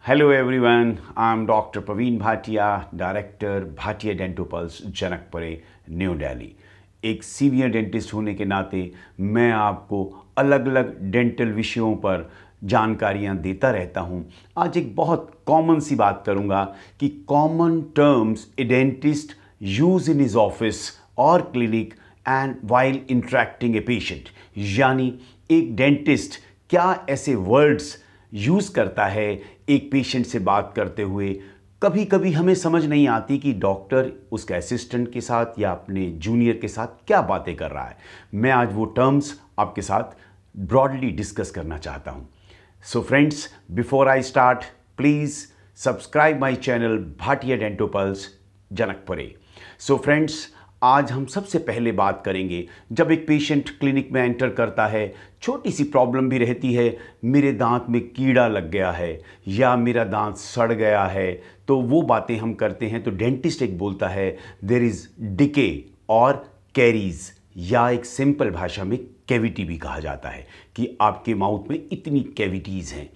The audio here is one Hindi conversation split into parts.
Hello everyone, I'm Dr. Praveen Bhatia, director Bhatia Dento Pulse Janakpuri New Delhi. एक सीनियर डेंटिस्ट होने के नाते मैं आपको अलग अलग डेंटल विषयों पर जानकारियां देता रहता हूं। आज एक बहुत कॉमन सी बात करूंगा कि common terms a dentist use in his office और clinic and while interacting a patient, यानी एक डेंटिस्ट क्या ऐसे वर्ड्स यूज़ करता है एक पेशेंट से बात करते हुए। कभी कभी हमें समझ नहीं आती कि डॉक्टर उसके असिस्टेंट के साथ या अपने जूनियर के साथ क्या बातें कर रहा है। मैं आज वो टर्म्स आपके साथ ब्रॉडली डिस्कस करना चाहता हूँ। So friends, before I start, please subscribe my channel Bhatia Dento Pulse Janakpuri. So friends, आज हम सबसे पहले बात करेंगे जब एक पेशेंट क्लिनिक में एंटर करता है, छोटी सी प्रॉब्लम भी रहती है, मेरे दांत में कीड़ा लग गया है या मेरा दांत सड़ गया है, तो वो बातें हम करते हैं। तो डेंटिस्ट एक बोलता है देयर इज़ डिके और कैरीज, या एक सिंपल भाषा में कैविटी भी कहा जाता है कि आपके माउथ में इतनी कैविटीज़ हैं।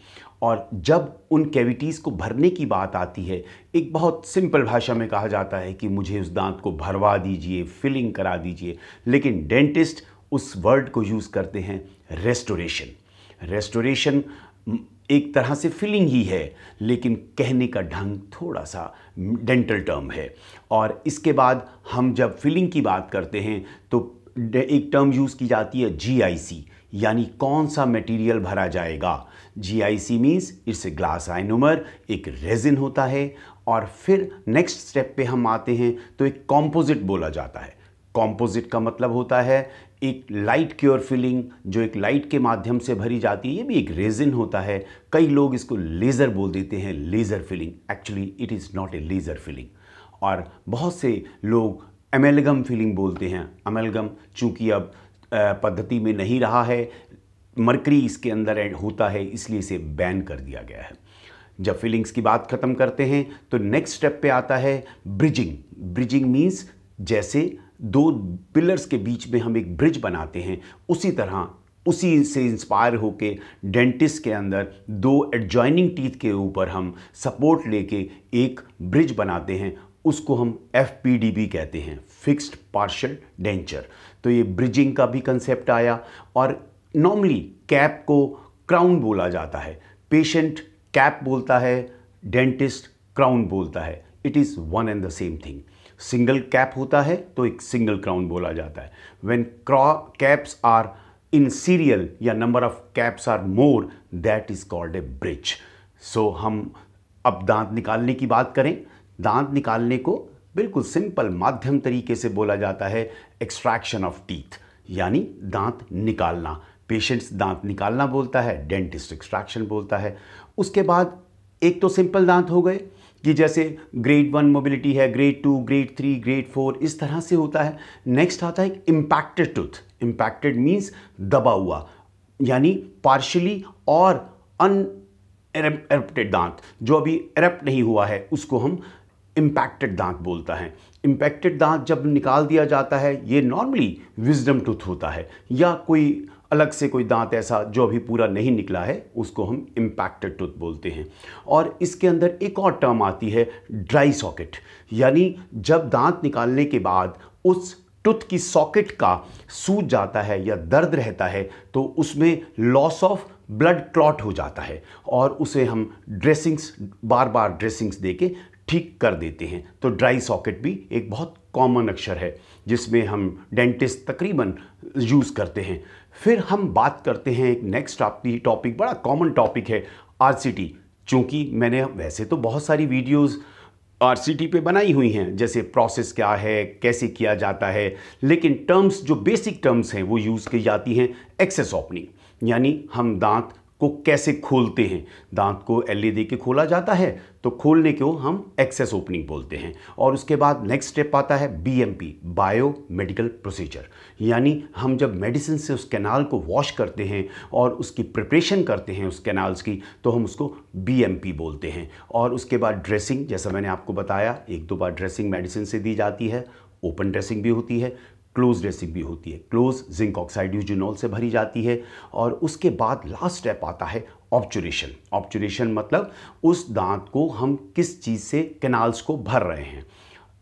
और जब उन कैविटीज़ को भरने की बात आती है, एक बहुत सिंपल भाषा में कहा जाता है कि मुझे उस दांत को भरवा दीजिए, फिलिंग करा दीजिए। लेकिन डेंटिस्ट उस वर्ड को यूज़ करते हैं रेस्टोरेशन। रेस्टोरेशन एक तरह से फिलिंग ही है, लेकिन कहने का ढंग थोड़ा सा डेंटल टर्म है। और इसके बाद हम जब फिलिंग की बात करते हैं तो एक टर्म यूज़ की जाती है जीआईसी, यानी कौन सा मटेरियल भरा जाएगा। GIC means it's a glass ionomer, एक रेजिन होता है। और फिर नेक्स्ट स्टेप पे हम आते हैं तो एक कॉम्पोजिट बोला जाता है। कॉम्पोजिट का मतलब होता है एक लाइट क्योर फिलिंग, जो एक लाइट के माध्यम से भरी जाती है। ये भी एक रेजिन होता है। कई लोग इसको लेज़र बोल देते हैं, laser filling. Actually it is not a laser filling. और बहुत से लोग एमेलगम फिलिंग बोलते हैं। एमेलगम चूँकि अब पद्धति में नहीं रहा है, मरकरी इसके अंदर होता है, इसलिए इसे बैन कर दिया गया है। जब फिलिंग्स की बात ख़त्म करते हैं तो नेक्स्ट स्टेप पे आता है ब्रिजिंग। ब्रिजिंग मीन्स जैसे दो पिलर्स के बीच में हम एक ब्रिज बनाते हैं, उसी तरह उसी से इंस्पायर होके डेंटिस्ट के अंदर दो एडजॉइनिंग टीथ के ऊपर हम सपोर्ट लेके एक ब्रिज बनाते हैं। उसको हम FPDB कहते हैं, फिक्स्ड पार्शियल डेंचर। तो ये ब्रिजिंग का भी कंसेप्ट आया। और नॉर्मली कैप को क्राउन बोला जाता है। पेशेंट कैप बोलता है, डेंटिस्ट क्राउन बोलता है। It is one and the same thing. Single cap होता है तो एक सिंगल क्राउन बोला जाता है। When caps are in serial या number of caps are more, that is called a bridge. So हम अब दांत निकालने की बात करें। दांत निकालने को बिल्कुल सिंपल माध्यम तरीके से बोला जाता है एक्सट्रैक्शन ऑफ टीथ, यानी दांत निकालना। पेशेंट्स दांत निकालना बोलता है, डेंटिस्ट एक्सट्रैक्शन बोलता है। उसके बाद एक तो सिंपल दांत हो गए कि जैसे ग्रेड 1 मोबिलिटी है, ग्रेड 2, ग्रेड 3, ग्रेड 4, इस तरह से होता है। नेक्स्ट आता है इम्पैक्टेड टूथ। इम्पैक्टेड मीन्स दबा हुआ, यानी पार्शली और अनएरप्टेड दांत, जो अभी एरप्ट नहीं हुआ है, उसको हम इम्पैक्टेड दांत बोलता है। इम्पैक्टेड दांत जब निकाल दिया जाता है, ये नॉर्मली विजडम टूथ होता है, या कोई अलग से कोई दांत ऐसा जो अभी पूरा नहीं निकला है, उसको हम इम्पैक्टेड टूथ बोलते हैं। और इसके अंदर एक और टर्म आती है ड्राई सॉकेट, यानी जब दांत निकालने के बाद उस टूथ की सॉकेट का सूज जाता है या दर्द रहता है, तो उसमें लॉस ऑफ ब्लड क्लॉट हो जाता है और उसे हम ड्रेसिंग्स, बार बार ड्रेसिंग्स देके ठीक कर देते हैं। तो ड्राई सॉकेट भी एक बहुत कॉमन अक्षर है जिसमें हम डेंटिस्ट तकरीबन यूज़ करते हैं। फिर हम बात करते हैं एक नेक्स्ट टॉपिक, बड़ा कॉमन टॉपिक है RCT। चूँकि मैंने वैसे तो बहुत सारी वीडियोस RCT पे बनाई हुई हैं, जैसे प्रोसेस क्या है, कैसे किया जाता है, लेकिन टर्म्स जो बेसिक टर्म्स हैं वो यूज़ की जाती हैं एक्सेस ओपनिंग, यानी हम दांत को कैसे खोलते हैं। दांत को एल्ले दे के खोला जाता है, तो खोलने को हम एक्सेस ओपनिंग बोलते हैं। और उसके बाद नेक्स्ट स्टेप आता है BMP, बायो मेडिकल प्रोसीजर, यानी हम जब मेडिसिन से उस कैनाल को वॉश करते हैं और उसकी प्रिपरेशन करते हैं उस कैनाल्स की, तो हम उसको BMP बोलते हैं। और उसके बाद ड्रेसिंग, जैसा मैंने आपको बताया, 1-2 बार ड्रेसिंग मेडिसिन से दी जाती है। ओपन ड्रेसिंग भी होती है, क्लोज ड्रेसिंग भी होती है। क्लोज जिंक ऑक्साइड यूजिनॉल से भरी जाती है। और उसके बाद लास्ट स्टेप आता है ऑब्चुरेशन। ऑब्चुरेशन मतलब उस दांत को हम किस चीज़ से कैनाल्स को भर रहे हैं।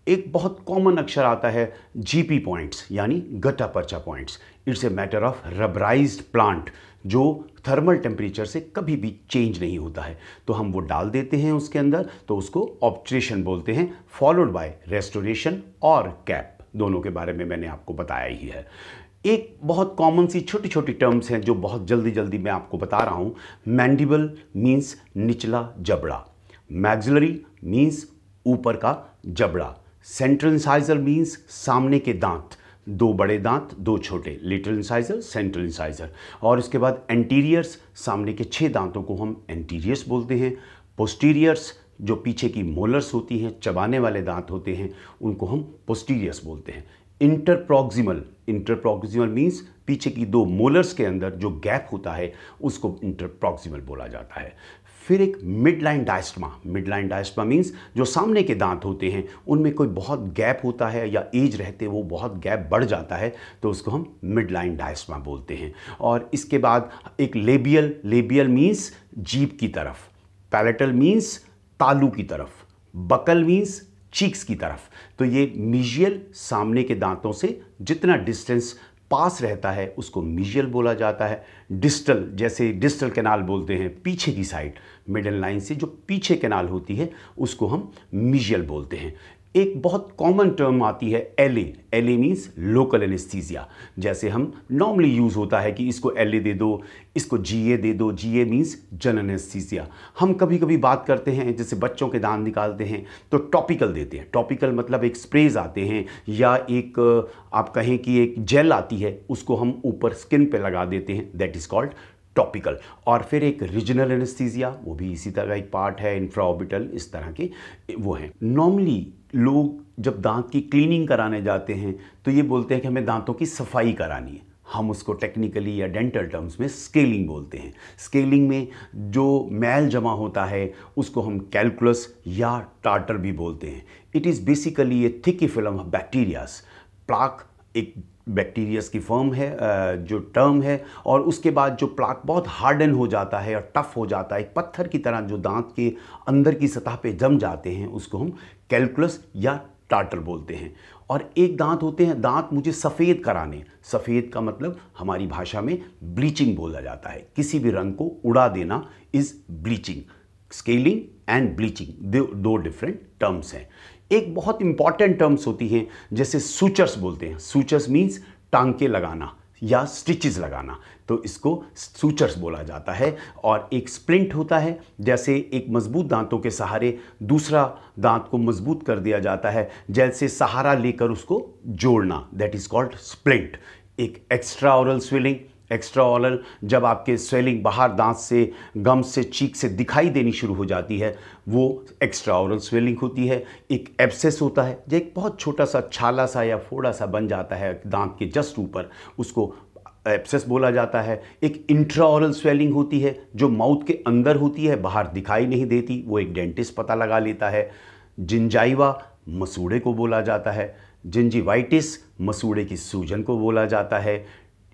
एक बहुत कॉमन अक्षर आता है जीपी पॉइंट्स यानी गट्टा पर्चा points. It's a matter of rubberised plant जो थर्मल टेम्परेचर से कभी भी चेंज नहीं होता है। तो हम वो डाल देते हैं उसके अंदर, तो उसको ऑब्चुरेशन बोलते हैं, फॉलोड बाय रेस्टोरेशन और कैप। दोनों के बारे में मैंने आपको बताया ही है। एक बहुत कॉमन सी छोटी छोटी टर्म्स हैं जो बहुत जल्दी जल्दी मैं आपको बता रहा हूँ। मैंडिबल मीन्स निचला जबड़ा, मैक्सिलरी मीन्स ऊपर का जबड़ा, सेंट्रल इंसाइजर मीन्स सामने के दांत, दो बड़े दांत दो छोटे, लिटिल इंसाइजर सेंट्रल इंसाइजर। और उसके बाद एंटीरियर्स, सामने के 6 दांतों को हम एंटीरियर्स बोलते हैं। पोस्टीरियर्स, जो पीछे की मोलर्स होती हैं, चबाने वाले दांत होते हैं, उनको हम पोस्टीरियर्स बोलते हैं। इंटरप्रॉक्सिमल, इंटरप्रॉक्सिमल मीन्स पीछे की 2 मोलर्स के अंदर जो गैप होता है उसको इंटरप्रॉक्सिमल बोला जाता है। फिर एक mid line diastema, mid line diastema means जो सामने के दांत होते हैं उनमें कोई बहुत गैप होता है या एज रहते वो बहुत गैप बढ़ जाता है, तो उसको हम मिड लाइन डायस्टमा बोलते हैं। और इसके बाद एक लेबियल, लेबियल मीन्स जीभ की तरफ, पैलेटल मीन्स तालू की तरफ, बकल मीन्स चीक्स की तरफ। तो ये मीजियल, सामने के दांतों से जितना डिस्टेंस पास रहता है उसको मीजियल बोला जाता है। डिस्टल, जैसे डिस्टल कैनाल बोलते हैं, पीछे की साइड, मिडल लाइन से जो पीछे कैनाल होती है उसको हम मीजियल बोलते हैं। एक बहुत कॉमन टर्म आती है LA, LA means local anaesthesia. जैसे हम नॉर्मली यूज़ होता है कि इसको एलए दे दो, इसको जीए दे दो, जीए मीन्स जनरल एनेस्थीसिया। हम कभी कभी बात करते हैं, जैसे बच्चों के दांत निकालते हैं तो टॉपिकल देते हैं। टॉपिकल मतलब एक स्प्रेज आते हैं या एक आप कहें कि एक जेल आती है, उसको हम ऊपर स्किन पे लगा देते हैं, दैट इज़ कॉल्ड टॉपिकल। और फिर एक रीजनल एनेस्थीसिया, वो भी इसी तरह एक पार्ट है, इंफ्राऑर्बिटल, इस तरह के वो हैं। नॉर्मली लोग जब दांत की क्लीनिंग कराने जाते हैं तो ये बोलते हैं कि हमें दांतों की सफाई करानी है। हम उसको टेक्निकली या डेंटल टर्म्स में स्केलिंग बोलते हैं। स्केलिंग में जो मैल जमा होता है उसको हम कैलकुलस या टार्टर भी बोलते हैं। It is basically A thick film of bacterias. Plaque एक बैक्टीरियस की फॉर्म है, जो टर्म है, और उसके बाद जो प्लाक बहुत हार्डन हो जाता है और टफ हो जाता है, एक पत्थर की तरह जो दांत के अंदर की सतह पे जम जाते हैं, उसको हम कैलकुलस या टार्टर बोलते हैं। और एक दांत होते हैं, दांत मुझे सफ़ेद कराने, सफ़ेद का मतलब हमारी भाषा में ब्लीचिंग बोला जाता है। किसी भी रंग को उड़ा देना is bleaching. Scaling and bleaching दो डिफरेंट टर्म्स हैं। एक बहुत इंपॉर्टेंट टर्म्स होती हैं, जैसे सूचर्स बोलते हैं। सूचर्स मीन्स टांके लगाना या स्टिचेस लगाना, तो इसको सूचर्स बोला जाता है। और एक स्प्लिंट होता है, जैसे एक मजबूत दांतों के सहारे दूसरा दांत को मजबूत कर दिया जाता है, जैसे सहारा लेकर उसको जोड़ना, दैट इज कॉल्ड स्प्लिंट। एक extra oral swelling, extra oral जब आपके स्वेलिंग बाहर दांत से, गम से, चीक से दिखाई देनी शुरू हो जाती है, वो एक्स्ट्रा ओरल स्वेलिंग होती है। एक एब्सेस होता है, जो एक बहुत छोटा सा छाला सा या फोड़ा सा बन जाता है दांत के जस्ट ऊपर, उसको एब्सेस बोला जाता है। एक इंट्राओरल स्वेलिंग होती है जो माउथ के अंदर होती है, बाहर दिखाई नहीं देती, वो एक डेंटिस्ट पता लगा लेता है। जिंजाइवा मसूड़े को बोला जाता है। जिंजीवाइटिस मसूड़े की सूजन को बोला जाता है।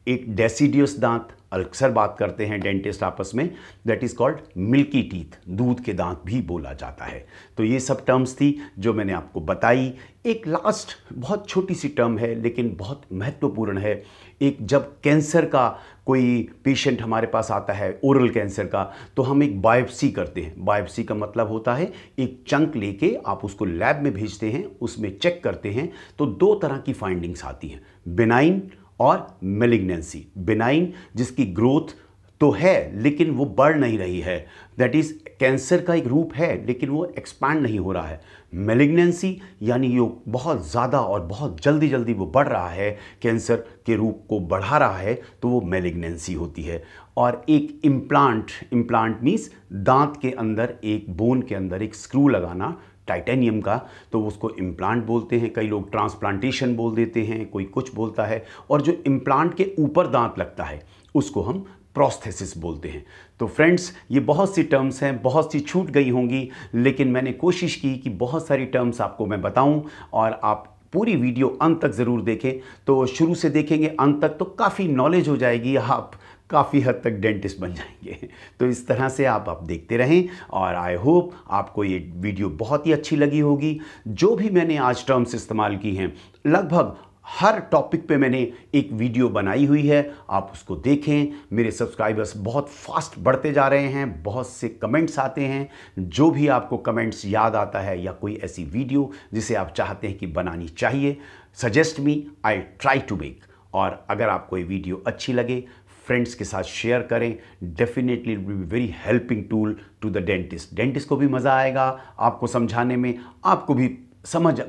एक डेसिडियस दांत, अक्सर बात करते हैं डेंटिस्ट आपस में, that is called milky teeth, दूध के दांत भी बोला जाता है। तो ये सब टर्म्स थी जो मैंने आपको बताई। एक लास्ट बहुत छोटी सी टर्म है लेकिन बहुत महत्वपूर्ण है। एक जब कैंसर का कोई पेशेंट हमारे पास आता है, ओरल कैंसर का, तो हम एक बायोप्सी करते हैं। बायोप्सी का मतलब होता है एक चंक लेके आप उसको लैब में भेजते हैं, उसमें चेक करते हैं, तो 2 तरह की फाइंडिंग्स आती हैं, बिनाइन और मेलिग्नेंसी। बिनाइन जिसकी ग्रोथ तो है लेकिन वो बढ़ नहीं रही है, दैट इज कैंसर का एक रूप है लेकिन वो एक्सपैंड नहीं हो रहा है। मेलिग्नेंसी यानी ये बहुत ज़्यादा और बहुत जल्दी जल्दी वो बढ़ रहा है, कैंसर के रूप को बढ़ा रहा है, तो वो मेलिग्नेंसी होती है। और एक इम्प्लांट, इम्प्लांट मीन्स दांत के अंदर, एक बोन के अंदर एक स्क्रू लगाना टाइटेनियम का, तो उसको इम्प्लांट बोलते हैं। कई लोग ट्रांसप्लांटेशन बोल देते हैं, कोई कुछ बोलता है। और जो इम्प्लांट के ऊपर दांत लगता है उसको हम प्रोस्थेसिस बोलते हैं। तो फ्रेंड्स, ये बहुत सी टर्म्स हैं, बहुत सी छूट गई होंगी, लेकिन मैंने कोशिश की कि बहुत सारी टर्म्स आपको मैं बताऊं और आप पूरी वीडियो अंत तक ज़रूर देखें। तो शुरू से देखेंगे अंत तक तो काफ़ी नॉलेज हो जाएगी, आप काफ़ी हद तक डेंटिस्ट बन जाएंगे। तो इस तरह से आप देखते रहें और आई होप आपको ये वीडियो बहुत ही अच्छी लगी होगी। जो भी मैंने आज टर्म्स इस्तेमाल की हैं, लगभग हर टॉपिक पे मैंने एक वीडियो बनाई हुई है, आप उसको देखें। मेरे सब्सक्राइबर्स बहुत फास्ट बढ़ते जा रहे हैं, बहुत से कमेंट्स आते हैं। जो भी आपको कमेंट्स याद आता है या कोई ऐसी वीडियो जिसे आप चाहते हैं कि बनानी चाहिए, suggest me, I try to make. और अगर आपको ये वीडियो अच्छी लगे, फ्रेंड्स के साथ शेयर करें। Definitely be very helping tool to the dentist. Dentist को भी मज़ा आएगा आपको समझाने में, आपको भी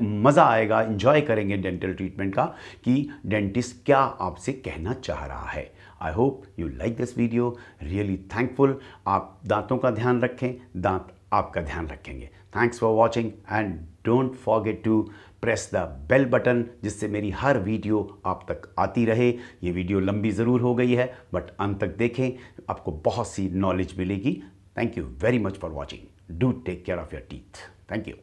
मज़ा आएगा, इंजॉय करेंगे डेंटल ट्रीटमेंट का कि डेंटिस्ट क्या आपसे कहना चाह रहा है। I hope you like this video, really thankful. आप दांतों का ध्यान रखें, दांत आपका ध्यान रखेंगे। Thanks for watching and don't forget to press the bell button, जिससे मेरी हर वीडियो आप तक आती रहे। ये वीडियो लंबी ज़रूर हो गई है बट अंत तक देखें, आपको बहुत सी नॉलेज मिलेगी। Thank you very much for watching. Do take care of your teeth. Thank you.